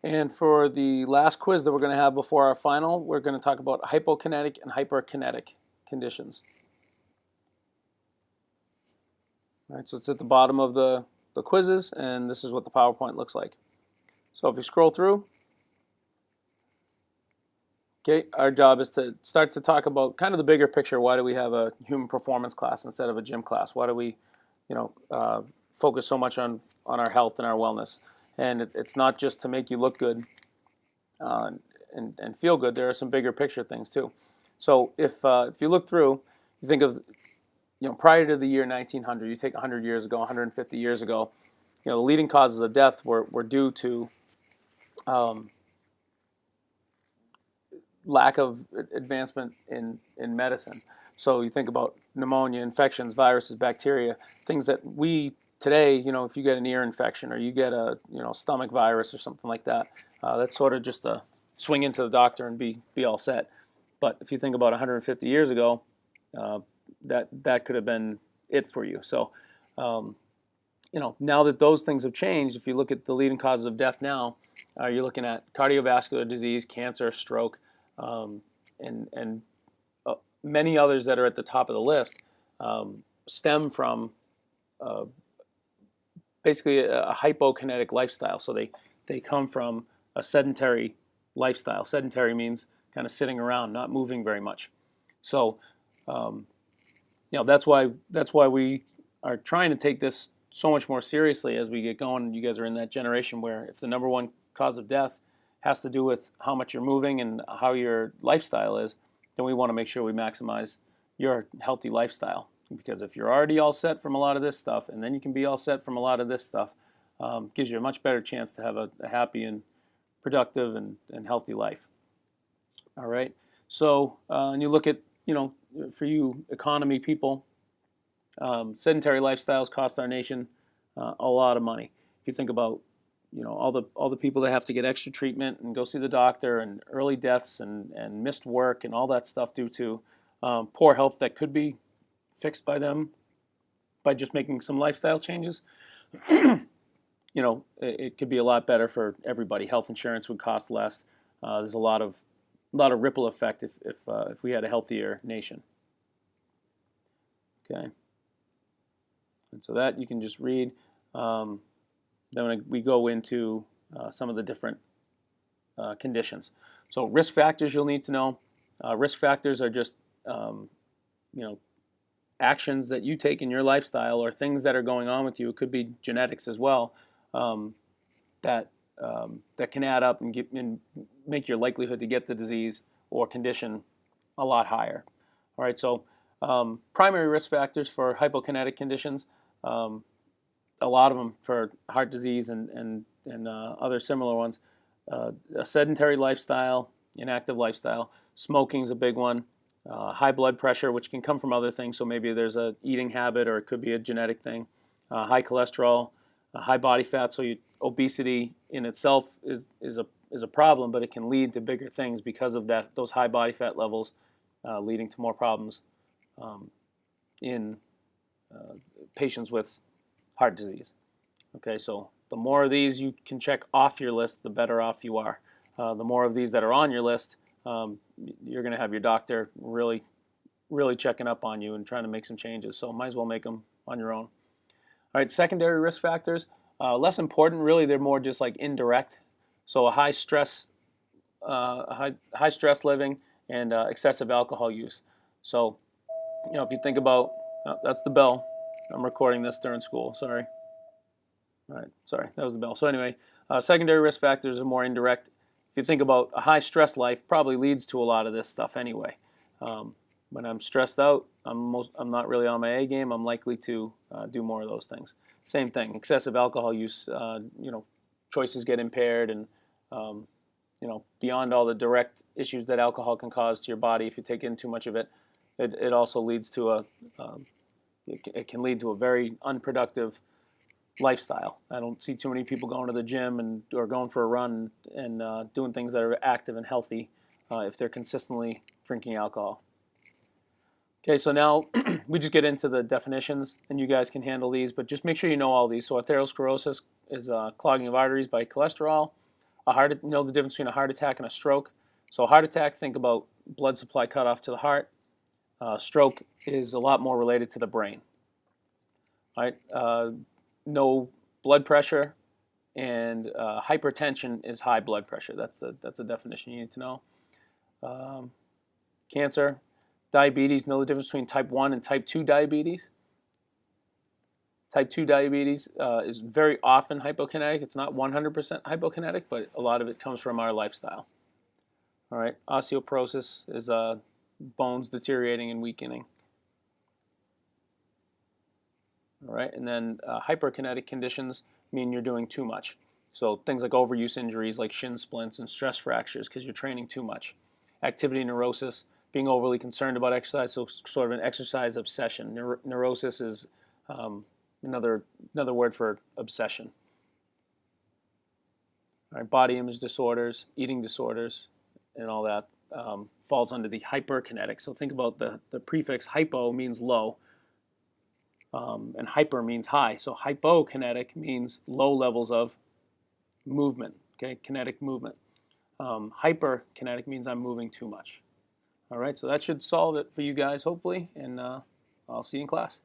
And for the last quiz that we're going to have before our final, we're going to talk about hypokinetic and hyperkinetic conditions. All right, so it's at the bottom of the quizzes, and this is what the PowerPoint looks like. So if you scroll through, okay, our job is to start to talk about kind of the bigger picture. Why do we have a human performance class instead of a gym class? Why do we, focus so much on our health and our wellness? And it's not just to make you look good and feel good. There are some bigger picture things too. So if you look through, you think of prior to the year 1900, you take 100 years ago, 150 years ago, the leading causes of death were due to lack of advancement in medicine. So you think about pneumonia, infections, viruses, bacteria, things that we today, if you get an ear infection or you get a stomach virus or something like that, that's sort of just a swing into the doctor and be all set. But if you think about 150 years ago, that could have been it for you. So now that those things have changed, if you look at the leading causes of death now, you're looking at cardiovascular disease, cancer, stroke, and many others that are at the top of the list stem from basically a hypokinetic lifestyle. So they come from a sedentary lifestyle. Sedentary means kind of sitting around, not moving very much. So that's why we are trying to take this so much more seriously as we get going. You guys are in that generation where if the number one cause of death has to do with how much you're moving and how your lifestyle is, then we want to make sure we maximize your healthy lifestyle. Because if you're already all set from a lot of this stuff, and then you can be all set from a lot of this stuff, gives you a much better chance to have a happy and productive and healthy life. All right. So, and you look at, for you economy people, sedentary lifestyles cost our nation a lot of money. If you think about all the people that have to get extra treatment and go see the doctor, and early deaths and missed work and all that stuff due to poor health that could be fixed by them by just making some lifestyle changes. It could be a lot better for everybody. Health insurance would cost less. There's a lot of ripple effect if we had a healthier nation. Okay, and so that you can just read. Then when we go into some of the different conditions. So risk factors you'll need to know. Risk factors are just actions that you take in your lifestyle or things that are going on with you. It could be genetics as well that can add up and make your likelihood to get the disease or condition a lot higher. All right, so primary risk factors for hypokinetic conditions. A lot of them for heart disease and other similar ones. A sedentary lifestyle, inactive lifestyle. Smoking is a big one. High blood pressure, which can come from other things. So maybe there's a eating habit, or it could be a genetic thing. High cholesterol, high body fat. So obesity in itself is a problem, but it can lead to bigger things because of those high body fat levels, leading to more problems in patients with heart disease. Okay, so the more of these you can check off your list, the better off you are. The more of these that are on your list, you're going to have your doctor really, really checking up on you and trying to make some changes. So might as well make them on your own. All right, secondary risk factors, less important. Really, they're more just like indirect. So a high stress living and excessive alcohol use. So if you think about, that's the bell. I'm recording this during school. Sorry. All right. Sorry, that was the bell. So anyway, secondary risk factors are more indirect. If you think about a high stress life, probably leads to a lot of this stuff anyway. When I'm stressed out, I'm not really on my A game. I'm likely to do more of those things. Same thing. Excessive alcohol use. Choices get impaired, and beyond all the direct issues that alcohol can cause to your body, if you take in too much of it, it also leads to it can lead to a very unproductive lifestyle. I don't see too many people going to the gym or going for a run and doing things that are active and healthy if they're consistently drinking alcohol. Okay, so now we just get into the definitions, and you guys can handle these, but just make sure you know all these. So arteriosclerosis is clogging of arteries by cholesterol. Know the difference between a heart attack and a stroke. So a heart attack, think about blood supply cut off to the heart. Stroke is a lot more related to the brain. Right? No blood pressure, and hypertension is high blood pressure. That's the definition you need to know. Cancer, diabetes. Know the difference between type 1 and type 2 diabetes. Type 2 diabetes is very often hypokinetic. It's not 100% hypokinetic, but a lot of it comes from our lifestyle. All right, osteoporosis is bones deteriorating and weakening. All right, and then hyperkinetic conditions mean you're doing too much. So things like overuse injuries like shin splints and stress fractures because you're training too much. Activity neurosis, being overly concerned about exercise, so sort of an exercise obsession. Neurosis is another word for obsession. All right, body image disorders, eating disorders, and all that falls under the hyperkinetic. So think about the prefix hypo means low, and hyper means high. So hypokinetic means low levels of movement, okay, kinetic movement. Hyperkinetic means I'm moving too much. All right, so that should solve it for you guys, hopefully, and I'll see you in class.